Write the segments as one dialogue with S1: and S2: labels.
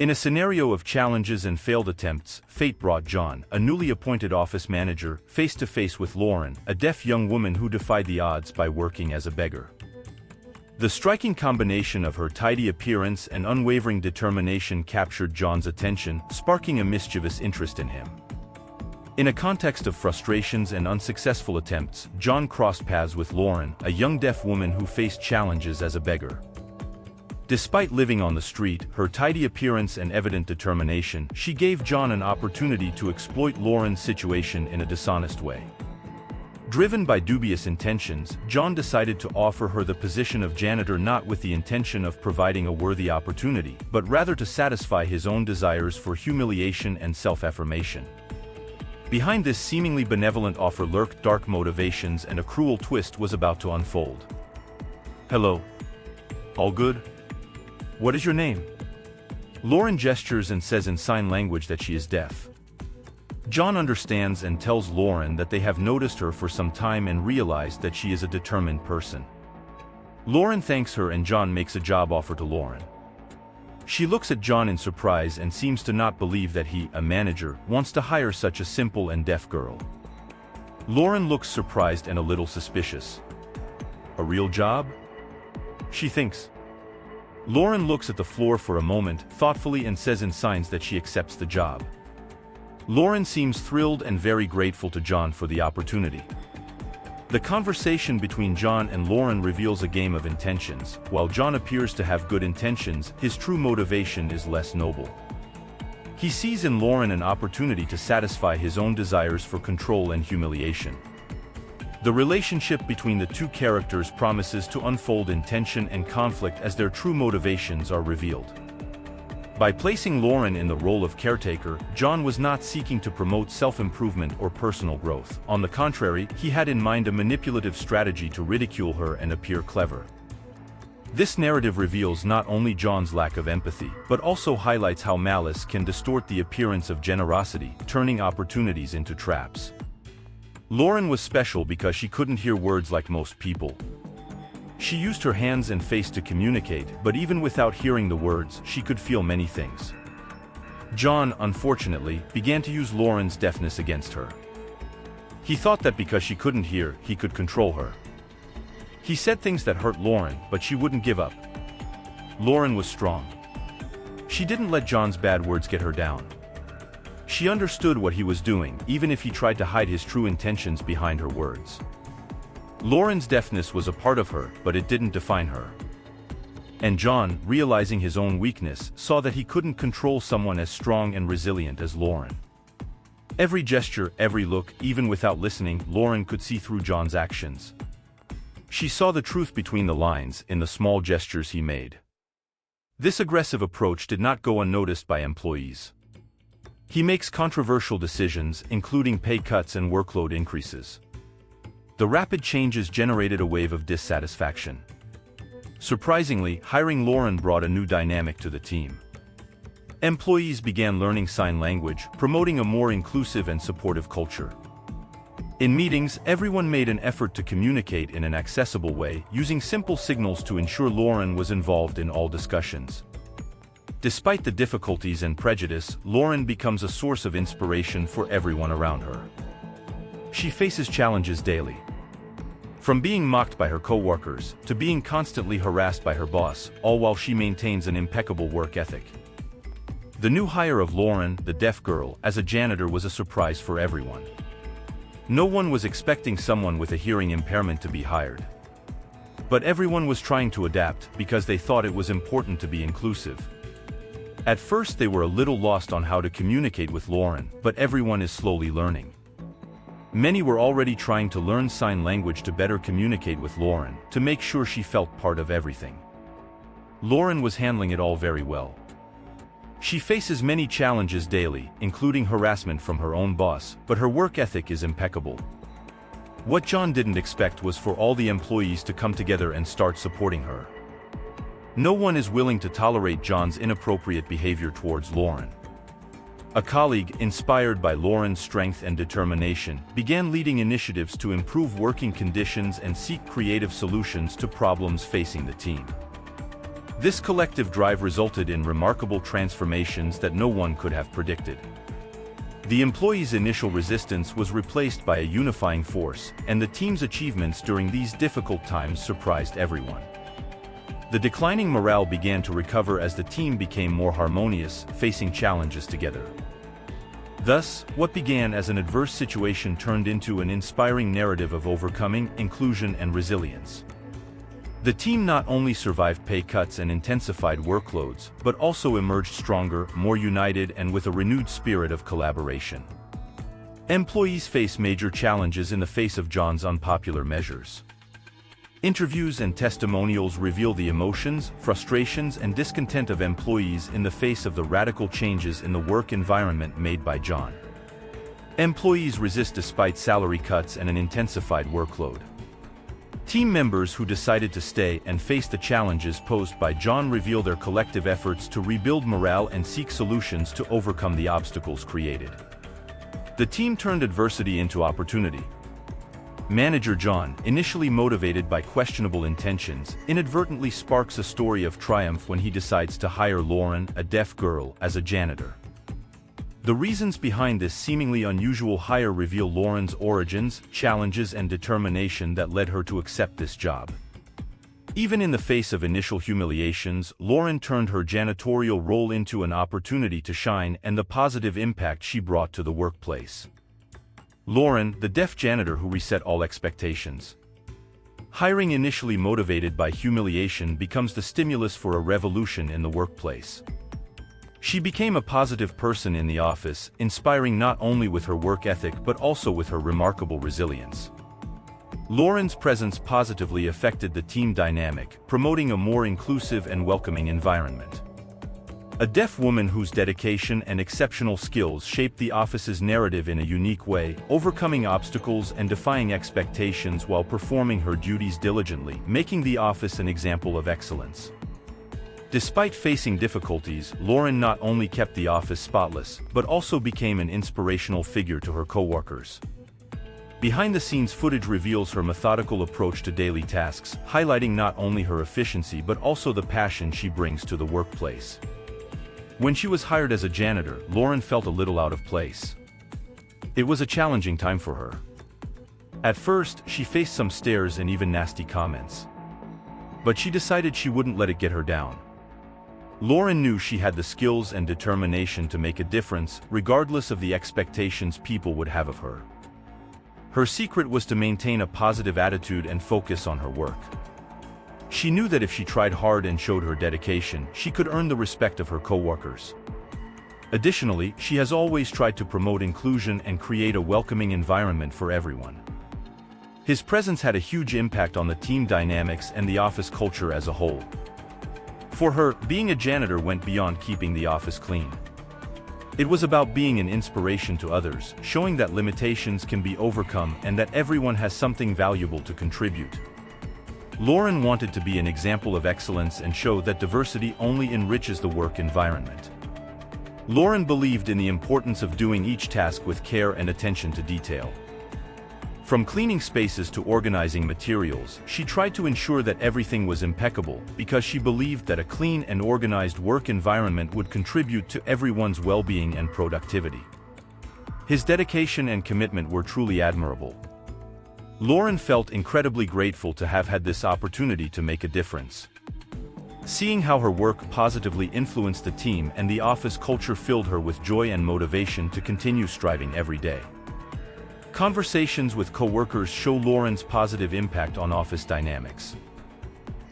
S1: In a scenario of challenges and failed attempts, fate brought John, a newly appointed office manager, face to face with Lauren, a deaf young woman who defied the odds by working as a beggar. The striking combination of her tidy appearance and unwavering determination captured John's attention, sparking a mischievous interest in him. In a context of frustrations and unsuccessful attempts, John crossed paths with Lauren, a young deaf woman who faced challenges as a beggar. Despite living on the street, her tidy appearance and evident determination, she gave John an opportunity to exploit Lauren's situation in a dishonest way. Driven by dubious intentions, John decided to offer her the position of janitor not with the intention of providing a worthy opportunity, but rather to satisfy his own desires for humiliation and self-affirmation. Behind this seemingly benevolent offer lurked dark motivations, and a cruel twist was about to unfold. "Hello. All good? What is your name?" Lauren gestures and says in sign language that she is deaf. John understands and tells Lauren that they have noticed her for some time and realized that she is a determined person. Lauren thanks her and John makes a job offer to Lauren. She looks at John in surprise and seems to not believe that he, a manager, wants to hire such a simple and deaf girl. Lauren looks surprised and a little suspicious. "A real job?" she thinks. Lauren looks at the floor for a moment, thoughtfully, and says in signs that she accepts the job. Lauren seems thrilled and very grateful to John for the opportunity. The conversation between John and Lauren reveals a game of intentions. While John appears to have good intentions, his true motivation is less noble. He sees in Lauren an opportunity to satisfy his own desires for control and humiliation. The relationship between the two characters promises to unfold in tension and conflict as their true motivations are revealed. By placing Lauren in the role of caretaker, John was not seeking to promote self-improvement or personal growth. On the contrary, he had in mind a manipulative strategy to ridicule her and appear clever. This narrative reveals not only John's lack of empathy, but also highlights how malice can distort the appearance of generosity, turning opportunities into traps. Lauren was special because she couldn't hear words like most people. She used her hands and face to communicate, but even without hearing the words, she could feel many things. John, unfortunately, began to use Lauren's deafness against her. He thought that because she couldn't hear, he could control her. He said things that hurt Lauren, but she wouldn't give up. Lauren was strong. She didn't let John's bad words get her down. She understood what he was doing, even if he tried to hide his true intentions behind her words. Lauren's deafness was a part of her, but it didn't define her. And John, realizing his own weakness, saw that he couldn't control someone as strong and resilient as Lauren. Every gesture, every look, even without listening, Lauren could see through John's actions. She saw the truth between the lines, in the small gestures he made. This aggressive approach did not go unnoticed by employees. He makes controversial decisions, including pay cuts and workload increases. The rapid changes generated a wave of dissatisfaction. Surprisingly, hiring Lauren brought a new dynamic to the team. Employees began learning sign language, promoting a more inclusive and supportive culture. In meetings, everyone made an effort to communicate in an accessible way, using simple signals to ensure Lauren was involved in all discussions. Despite the difficulties and prejudice, Lauren becomes a source of inspiration for everyone around her. She faces challenges daily. From being mocked by her co-workers, to being constantly harassed by her boss, all while she maintains an impeccable work ethic. The new hire of Lauren, the deaf girl, as a janitor was a surprise for everyone. No one was expecting someone with a hearing impairment to be hired. But everyone was trying to adapt, because they thought it was important to be inclusive. At first they were a little lost on how to communicate with Lauren, but everyone is slowly learning. Many were already trying to learn sign language to better communicate with Lauren, to make sure she felt part of everything. Lauren was handling it all very well. She faces many challenges daily, including harassment from her own boss, but her work ethic is impeccable. What John didn't expect was for all the employees to come together and start supporting her. No one is willing to tolerate John's inappropriate behavior towards Lauren. A colleague, inspired by Lauren's strength and determination, began leading initiatives to improve working conditions and seek creative solutions to problems facing the team. This collective drive resulted in remarkable transformations that no one could have predicted. The employees' initial resistance was replaced by a unifying force, and the team's achievements during these difficult times surprised everyone. The declining morale began to recover as the team became more harmonious, facing challenges together. Thus, what began as an adverse situation turned into an inspiring narrative of overcoming, inclusion, and resilience. The team not only survived pay cuts and intensified workloads, but also emerged stronger, more united, and with a renewed spirit of collaboration. Employees face major challenges in the face of John's unpopular measures. Interviews and testimonials reveal the emotions, frustrations, and discontent of employees in the face of the radical changes in the work environment made by John. Employees resist despite salary cuts and an intensified workload. Team members who decided to stay and face the challenges posed by John reveal their collective efforts to rebuild morale and seek solutions to overcome the obstacles created. The team turned adversity into opportunity. Manager John, initially motivated by questionable intentions, inadvertently sparks a story of triumph when he decides to hire Lauren, a deaf girl, as a janitor. The reasons behind this seemingly unusual hire reveal Lauren's origins, challenges, and determination that led her to accept this job. Even in the face of initial humiliations, Lauren turned her janitorial role into an opportunity to shine and the positive impact she brought to the workplace. Lauren, the deaf janitor who reset all expectations. Hiring initially motivated by humiliation becomes the stimulus for a revolution in the workplace. She became a positive person in the office, inspiring not only with her work ethic but also with her remarkable resilience. Lauren's presence positively affected the team dynamic, promoting a more inclusive and welcoming environment. A deaf woman whose dedication and exceptional skills shaped the office's narrative in a unique way, overcoming obstacles and defying expectations while performing her duties diligently, making the office an example of excellence. Despite facing difficulties, Lauren not only kept the office spotless, but also became an inspirational figure to her coworkers. Behind-the-scenes footage reveals her methodical approach to daily tasks, highlighting not only her efficiency but also the passion she brings to the workplace. When she was hired as a janitor, Lauren felt a little out of place. It was a challenging time for her. At first, she faced some stares and even nasty comments. But she decided she wouldn't let it get her down. Lauren knew she had the skills and determination to make a difference, regardless of the expectations people would have of her. Her secret was to maintain a positive attitude and focus on her work. She knew that if she tried hard and showed her dedication, she could earn the respect of her coworkers. Additionally, she has always tried to promote inclusion and create a welcoming environment for everyone. His presence had a huge impact on the team dynamics and the office culture as a whole. For her, being a janitor went beyond keeping the office clean. It was about being an inspiration to others, showing that limitations can be overcome and that everyone has something valuable to contribute. Lauren wanted to be an example of excellence and show that diversity only enriches the work environment. Lauren believed in the importance of doing each task with care and attention to detail. From cleaning spaces to organizing materials, she tried to ensure that everything was impeccable, because she believed that a clean and organized work environment would contribute to everyone's well-being and productivity. His dedication and commitment were truly admirable. Lauren felt incredibly grateful to have had this opportunity to make a difference. Seeing how her work positively influenced the team and the office culture filled her with joy and motivation to continue striving every day. Conversations with coworkers show Lauren's positive impact on office dynamics.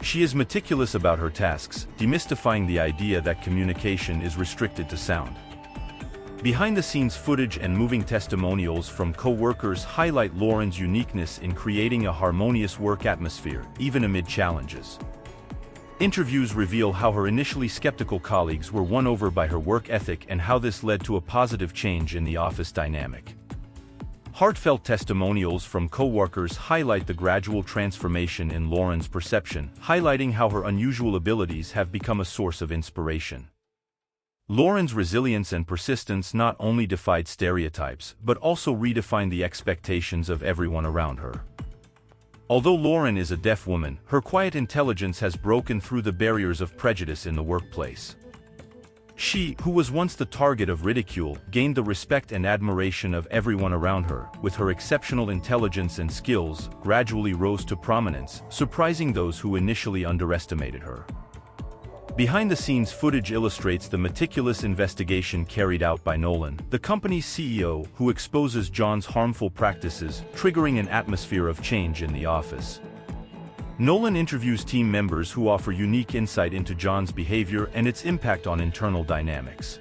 S1: She is meticulous about her tasks, demystifying the idea that communication is restricted to sound. Behind-the-scenes footage and moving testimonials from co-workers highlight Lauren's uniqueness in creating a harmonious work atmosphere, even amid challenges. Interviews reveal how her initially skeptical colleagues were won over by her work ethic and how this led to a positive change in the office dynamic. Heartfelt testimonials from co-workers highlight the gradual transformation in Lauren's perception, highlighting how her unusual abilities have become a source of inspiration. Lauren's resilience and persistence not only defied stereotypes but also redefined the expectations of everyone around her. Although Lauren is a deaf woman, her quiet intelligence has broken through the barriers of prejudice in the workplace. She, who was once the target of ridicule, gained the respect and admiration of everyone around her. With her exceptional intelligence and skills, gradually rose to prominence, surprising those who initially underestimated her. Behind-the-scenes footage illustrates the meticulous investigation carried out by Nolan, the company's CEO, who exposes John's harmful practices, triggering an atmosphere of change in the office. Nolan interviews team members who offer unique insight into John's behavior and its impact on internal dynamics.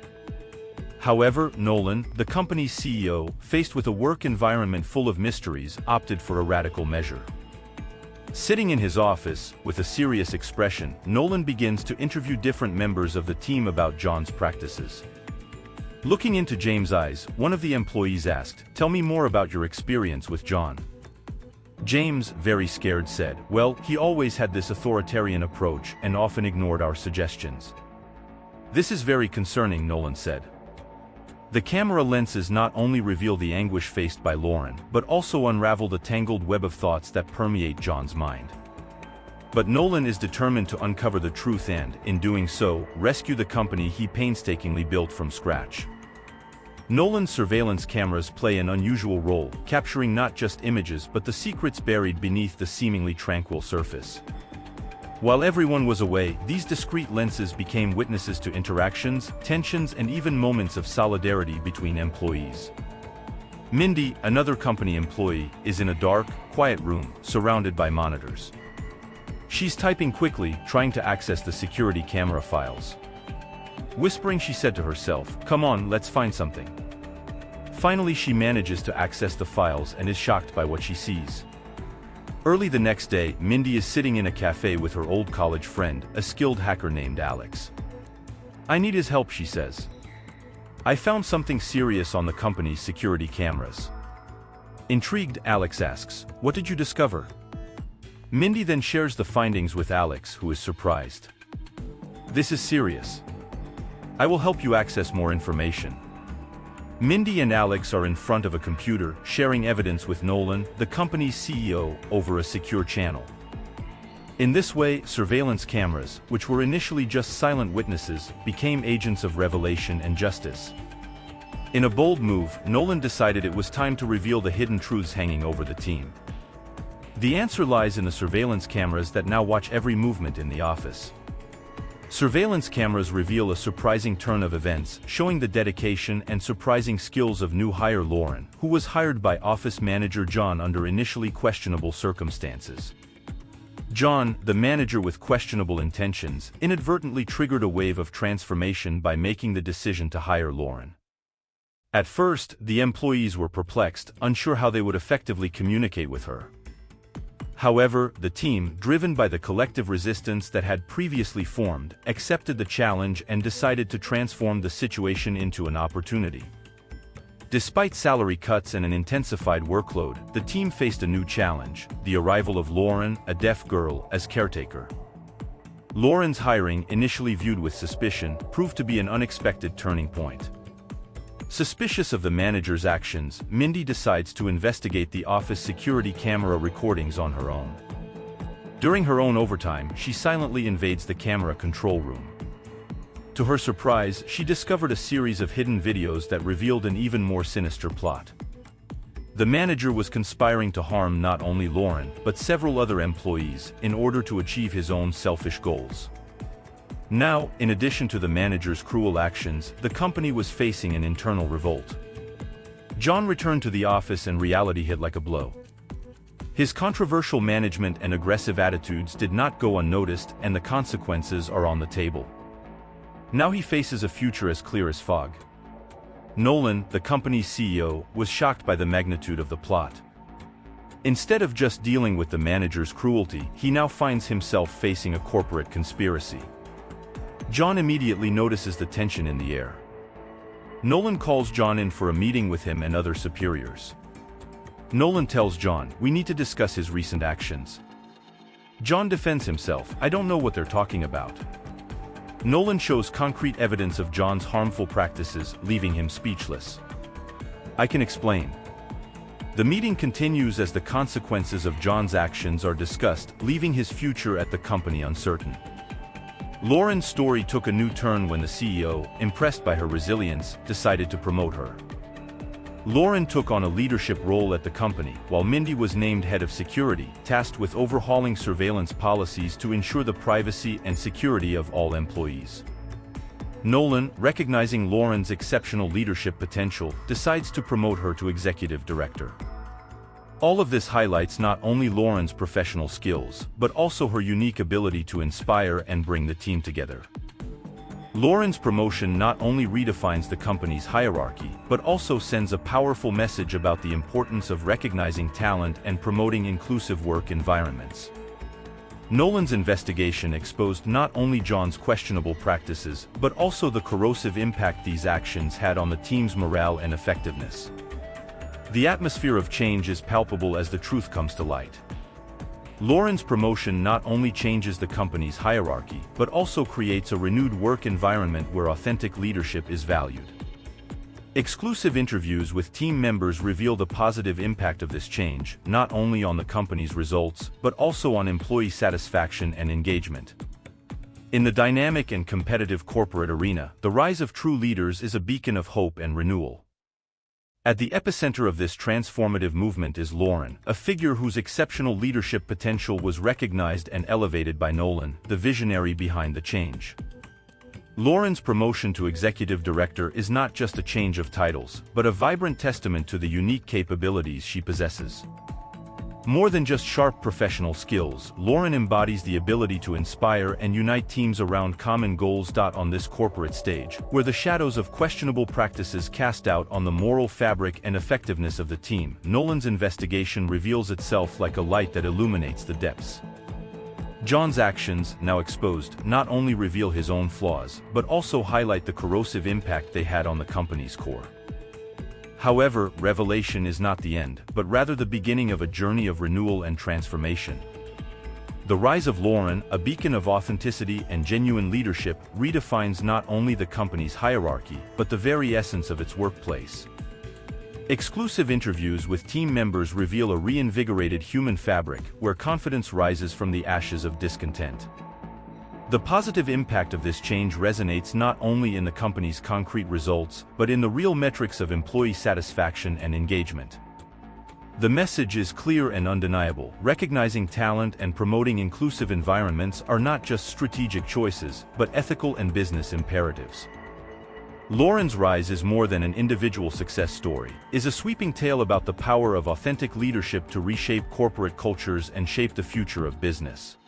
S1: However, Nolan, the company's CEO, faced with a work environment full of mysteries, opted for a radical measure. Sitting in his office, with a serious expression, Nolan begins to interview different members of the team about John's practices. Looking into James' eyes, one of the employees asked, "Tell me more about your experience with John." James, very scared, said, "Well, he always had this authoritarian approach and often ignored our suggestions." "This is very concerning," Nolan said. The camera lenses not only reveal the anguish faced by Lauren, but also unravel the tangled web of thoughts that permeate John's mind. But Nolan is determined to uncover the truth and, in doing so, rescue the company he painstakingly built from scratch. Nolan's surveillance cameras play an unusual role, capturing not just images but the secrets buried beneath the seemingly tranquil surface. While everyone was away, these discreet lenses became witnesses to interactions, tensions, and even moments of solidarity between employees. Mindy, another company employee, is in a dark, quiet room, surrounded by monitors. She's typing quickly, trying to access the security camera files. Whispering, she said to herself, "Come on, let's find something." Finally, she manages to access the files and is shocked by what she sees. Early the next day, Mindy is sitting in a cafe with her old college friend, a skilled hacker named Alex. "I need his help," she says. "I found something serious on the company's security cameras." Intrigued, Alex asks, "What did you discover?" Mindy then shares the findings with Alex, who is surprised. "This is serious. I will help you access more information." Mindy and Alex are in front of a computer, sharing evidence with Nolan, the company's CEO, over a secure channel. In this way, surveillance cameras, which were initially just silent witnesses, became agents of revelation and justice. In a bold move, Nolan decided it was time to reveal the hidden truths hanging over the team. The answer lies in the surveillance cameras that now watch every movement in the office. Surveillance cameras reveal a surprising turn of events, showing the dedication and surprising skills of new hire Lauren, who was hired by office manager John under initially questionable circumstances. John, the manager with questionable intentions, inadvertently triggered a wave of transformation by making the decision to hire Lauren. At first, the employees were perplexed, unsure how they would effectively communicate with her. However, the team, driven by the collective resistance that had previously formed, accepted the challenge and decided to transform the situation into an opportunity. Despite salary cuts and an intensified workload, the team faced a new challenge: the arrival of Lauren, a deaf girl, as caretaker. Lauren's hiring, initially viewed with suspicion, proved to be an unexpected turning point. Suspicious of the manager's actions, Mindy decides to investigate the office security camera recordings on her own. During her own overtime, she silently invades the camera control room. To her surprise, she discovered a series of hidden videos that revealed an even more sinister plot. The manager was conspiring to harm not only Lauren, but several other employees, in order to achieve his own selfish goals. Now, in addition to the manager's cruel actions, the company was facing an internal revolt. John returned to the office and reality hit like a blow. His controversial management and aggressive attitudes did not go unnoticed, and the consequences are on the table. Now he faces a future as clear as fog. Nolan, the company's CEO, was shocked by the magnitude of the plot. Instead of just dealing with the manager's cruelty, he now finds himself facing a corporate conspiracy. John immediately notices the tension in the air. Nolan calls John in for a meeting with him and other superiors. Nolan tells John, "We need to discuss his recent actions." John defends himself, "I don't know what they're talking about." Nolan shows concrete evidence of John's harmful practices, leaving him speechless. "I can explain." The meeting continues as the consequences of John's actions are discussed, leaving his future at the company uncertain. Lauren's story took a new turn when the CEO, impressed by her resilience, decided to promote her. Lauren took on a leadership role at the company, while Mindy was named head of security, tasked with overhauling surveillance policies to ensure the privacy and security of all employees. Nolan, recognizing Lauren's exceptional leadership potential, decides to promote her to executive director. All of this highlights not only Lauren's professional skills, but also her unique ability to inspire and bring the team together. Lauren's promotion not only redefines the company's hierarchy, but also sends a powerful message about the importance of recognizing talent and promoting inclusive work environments. Nolan's investigation exposed not only John's questionable practices, but also the corrosive impact these actions had on the team's morale and effectiveness. The atmosphere of change is palpable as the truth comes to light. Lauren's promotion not only changes the company's hierarchy, but also creates a renewed work environment where authentic leadership is valued. Exclusive interviews with team members reveal the positive impact of this change, not only on the company's results, but also on employee satisfaction and engagement. In the dynamic and competitive corporate arena, the rise of true leaders is a beacon of hope and renewal. At the epicenter of this transformative movement is Lauren, a figure whose exceptional leadership potential was recognized and elevated by Nolan, the visionary behind the change. Lauren's promotion to executive director is not just a change of titles, but a vibrant testament to the unique capabilities she possesses. More than just sharp professional skills, Lauren embodies the ability to inspire and unite teams around common goals. On this corporate stage, where the shadows of questionable practices cast doubt on the moral fabric and effectiveness of the team, Nolan's investigation reveals itself like a light that illuminates the depths. John's actions, now exposed, not only reveal his own flaws, but also highlight the corrosive impact they had on the company's core. However, revelation is not the end, but rather the beginning of a journey of renewal and transformation. The rise of Lauren, a beacon of authenticity and genuine leadership, redefines not only the company's hierarchy, but the very essence of its workplace. Exclusive interviews with team members reveal a reinvigorated human fabric, where confidence rises from the ashes of discontent. The positive impact of this change resonates not only in the company's concrete results, but in the real metrics of employee satisfaction and engagement. The message is clear and undeniable: recognizing talent and promoting inclusive environments are not just strategic choices, but ethical and business imperatives. Lauren's rise is more than an individual success story, is a sweeping tale about the power of authentic leadership to reshape corporate cultures and shape the future of business.